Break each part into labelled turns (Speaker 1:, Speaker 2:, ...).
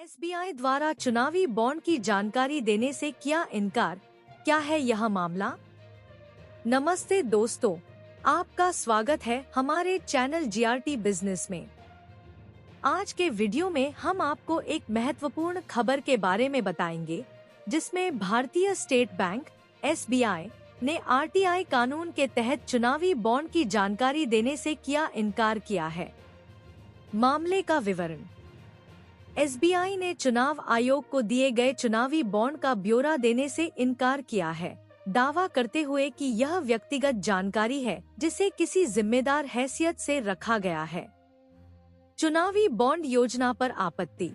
Speaker 1: SBI द्वारा चुनावी bond की जानकारी देने से किया इनकार, क्या है यह मामला? नमस्ते दोस्तों, आपका स्वागत है हमारे चैनल जीआरटी बिजनेस में। आज के वीडियो में हम आपको एक महत्वपूर्ण खबर के बारे में बताएंगे, जिसमें भारतीय स्टेट बैंक एसबीआई ने आरटीआई कानून के तहत चुनावी बॉन्ड की जानकारी देने से किया इनकार किया है। मामले का विवरण। एसबीआई ने चुनाव आयोग को दिए गए चुनावी बॉन्ड का ब्यौरा देने से इनकार किया है, दावा करते हुए कि यह व्यक्तिगत जानकारी है जिसे किसी जिम्मेदार हैसियत से रखा गया है। चुनावी बॉन्ड योजना पर आपत्ति।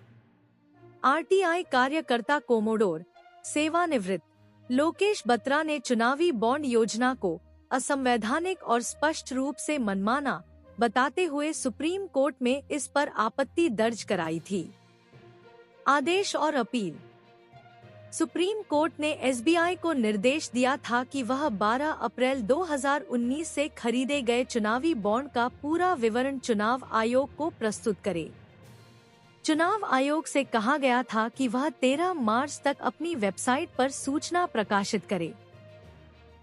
Speaker 1: आरटीआई कार्यकर्ता कोमोडोर सेवानिवृत्त लोकेश बत्रा ने चुनावी बॉन्ड योजना को असंवैधानिक और स्पष्ट रूप से मनमाना बताते हुए सुप्रीम कोर्ट में इस पर आपत्ति दर्ज कराई थी। आदेश और अपील। सुप्रीम कोर्ट ने एसबीआई को निर्देश दिया था कि वह 12 अप्रैल 2019 से खरीदे गए चुनावी बॉन्ड का पूरा विवरण चुनाव आयोग को प्रस्तुत करे। चुनाव आयोग से कहा गया था कि वह 13 मार्च तक अपनी वेबसाइट पर सूचना प्रकाशित करे।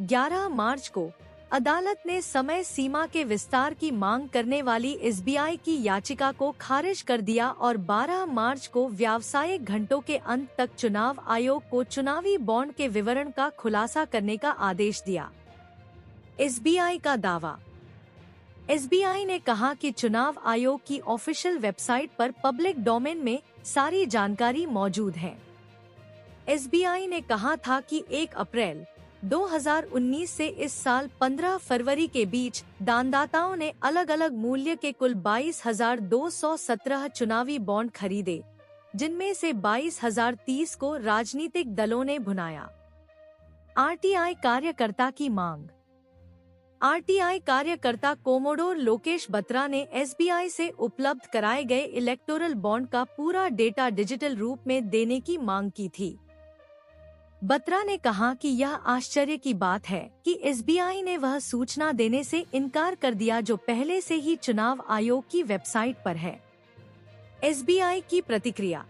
Speaker 1: 11 मार्च को अदालत ने समय सीमा के विस्तार की मांग करने वाली एसबीआई की याचिका को खारिज कर दिया और 12 मार्च को व्यावसायिक घंटों के अंत तक चुनाव आयोग को चुनावी बॉन्ड के विवरण का खुलासा करने का आदेश दिया। एसबीआई का दावा। एसबीआई ने कहा कि चुनाव आयोग की ऑफिशियल वेबसाइट पर पब्लिक डोमेन में सारी जानकारी मौजूद है। एसबीआई ने कहा था कि 1 अप्रैल 2019 से इस साल 15 फरवरी के बीच दानदाताओं ने अलग अलग मूल्य के कुल 22,217 चुनावी बॉन्ड खरीदे, जिनमें से 22,030 को राजनीतिक दलों ने भुनाया। आरटीआई कार्यकर्ता की मांग। आरटीआई कार्यकर्ता कोमोडोर लोकेश बत्रा ने एसबीआई से उपलब्ध कराए गए इलेक्टोरल बॉन्ड का पूरा डेटा डिजिटल रूप में देने की मांग की थी। बत्रा ने कहा कि यह आश्चर्य की बात है कि एसबीआई ने वह सूचना देने से इनकार कर दिया जो पहले से ही चुनाव आयोग की वेबसाइट पर है। एसबीआई की प्रतिक्रिया।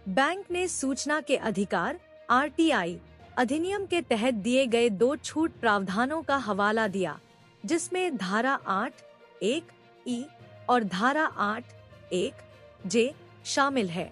Speaker 1: बैंक ने सूचना के अधिकार आरटीआई अधिनियम के तहत दिए गए 2 छूट प्रावधानों का हवाला दिया, जिसमें धारा 8(1)(e) और धारा 8(1)(j) शामिल है।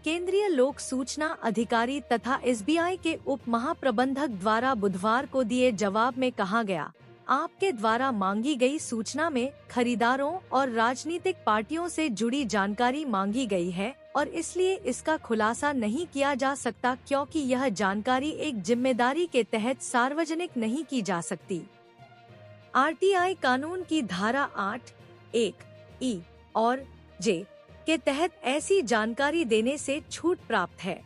Speaker 1: केंद्रीय लोक सूचना अधिकारी तथा एसबीआई के उप महाप्रबंधक द्वारा बुधवार को दिए जवाब में कहा गया, आपके द्वारा मांगी गई सूचना में खरीदारों और राजनीतिक पार्टियों से जुड़ी जानकारी मांगी गई है और इसलिए इसका खुलासा नहीं किया जा सकता क्योंकि यह जानकारी एक जिम्मेदारी के तहत सार्वजनिक नहीं की जा सकती। आरटीआई कानून की धारा 8(1)(e) और (j) के तहत ऐसी जानकारी देने से छूट प्राप्त है।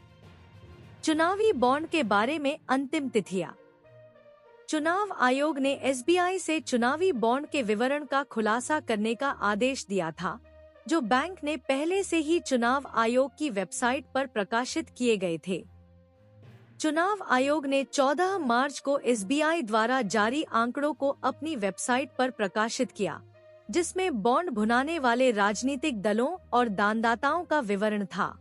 Speaker 1: चुनावी बॉन्ड के बारे में अंतिम तिथियां। चुनाव आयोग ने एसबीआई से चुनावी बॉन्ड के विवरण का खुलासा करने का आदेश दिया था, जो बैंक ने पहले से ही चुनाव आयोग की वेबसाइट पर प्रकाशित किए गए थे। चुनाव आयोग ने 14 मार्च को एसबीआई द्वारा जारी आंकड़ों को अपनी वेबसाइट पर प्रकाशित किया, जिसमें बॉन्ड भुनाने वाले राजनीतिक दलों और दानदाताओं का विवरण था।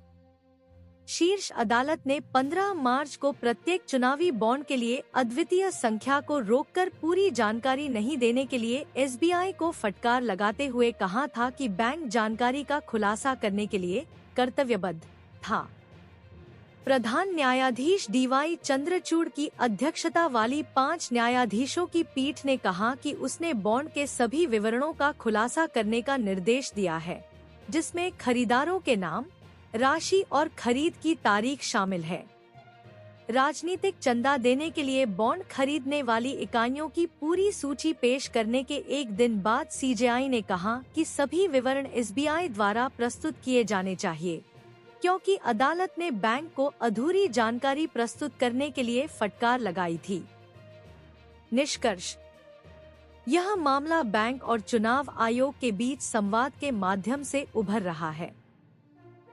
Speaker 1: शीर्ष अदालत ने 15 मार्च को प्रत्येक चुनावी बॉन्ड के लिए अद्वितीय संख्या को रोककर पूरी जानकारी नहीं देने के लिए एसबीआई को फटकार लगाते हुए कहा था कि बैंक जानकारी का खुलासा करने के लिए कर्तव्यबद्ध था। प्रधान न्यायाधीश डीवाई चंद्रचूड़ की अध्यक्षता वाली 5 न्यायाधीशों की पीठ ने कहा कि उसने बॉन्ड के सभी विवरणों का खुलासा करने का निर्देश दिया है, जिसमें खरीदारों के नाम, राशि और खरीद की तारीख शामिल है। राजनीतिक चंदा देने के लिए बॉन्ड खरीदने वाली इकाइयों की पूरी सूची पेश करने के एक दिन बाद सीजेआई ने कहा कि सभी विवरण एसबीआई द्वारा प्रस्तुत किए जाने चाहिए, क्योंकि अदालत ने बैंक को अधूरी जानकारी प्रस्तुत करने के लिए फटकार लगाई थी। निष्कर्ष। यह मामला बैंक और चुनाव आयोग के बीच संवाद के माध्यम से उभर रहा है।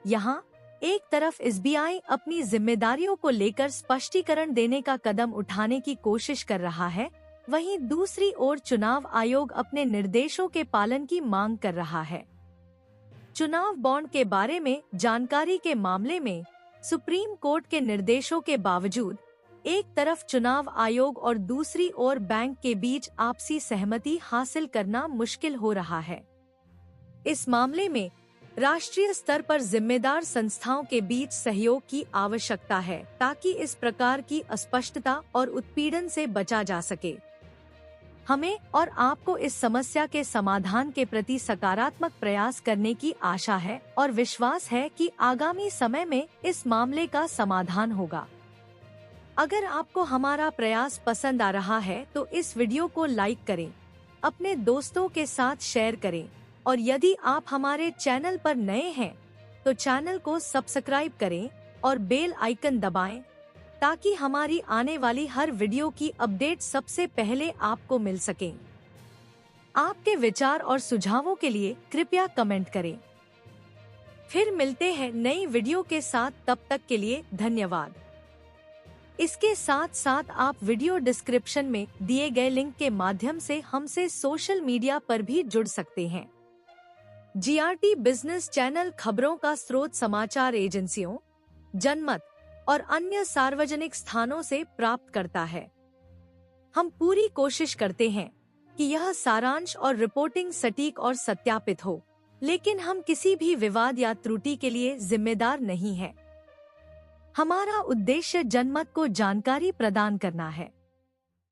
Speaker 1: यहाँ एक तरफ एसबीआई अपनी जिम्मेदारियों को लेकर स्पष्टीकरण देने का कदम उठाने की कोशिश कर रहा है, वहीं दूसरी ओर चुनाव आयोग अपने निर्देशों के पालन की मांग कर रहा है। चुनाव बॉन्ड के बारे में जानकारी के मामले में सुप्रीम कोर्ट के निर्देशों के बावजूद एक तरफ चुनाव आयोग और दूसरी ओर बैंक के बीच आपसी सहमति हासिल करना मुश्किल हो रहा है। इस मामले में राष्ट्रीय स्तर पर जिम्मेदार संस्थाओं के बीच सहयोग की आवश्यकता है ताकि इस प्रकार की अस्पष्टता और उत्पीड़न से बचा जा सके। हमें और आपको इस समस्या के समाधान के प्रति सकारात्मक प्रयास करने की आशा है और विश्वास है कि आगामी समय में इस मामले का समाधान होगा। अगर आपको हमारा प्रयास पसंद आ रहा है तो इस वीडियो को लाइक करें, अपने दोस्तों के साथ शेयर करें और यदि आप हमारे चैनल पर नए हैं तो चैनल को सब्सक्राइब करें और बेल आइकन दबाएं ताकि हमारी आने वाली हर वीडियो की अपडेट सबसे पहले आपको मिल सके। आपके विचार और सुझावों के लिए कृपया कमेंट करें। फिर मिलते हैं नई वीडियो के साथ, तब तक के लिए धन्यवाद। इसके साथ साथ आप वीडियो डिस्क्रिप्शन में दिए गए लिंक के माध्यम से हमसे सोशल मीडिया पर भी जुड़ सकते हैं। जीआरटी बिजनेस चैनल खबरों का स्रोत समाचार एजेंसियों, जनमत और अन्य सार्वजनिक स्थानों से प्राप्त करता है। हम पूरी कोशिश करते हैं कि यह सारांश और रिपोर्टिंग सटीक और सत्यापित हो, लेकिन हम किसी भी विवाद या त्रुटि के लिए जिम्मेदार नहीं हैं। हमारा उद्देश्य जनमत को जानकारी प्रदान करना है।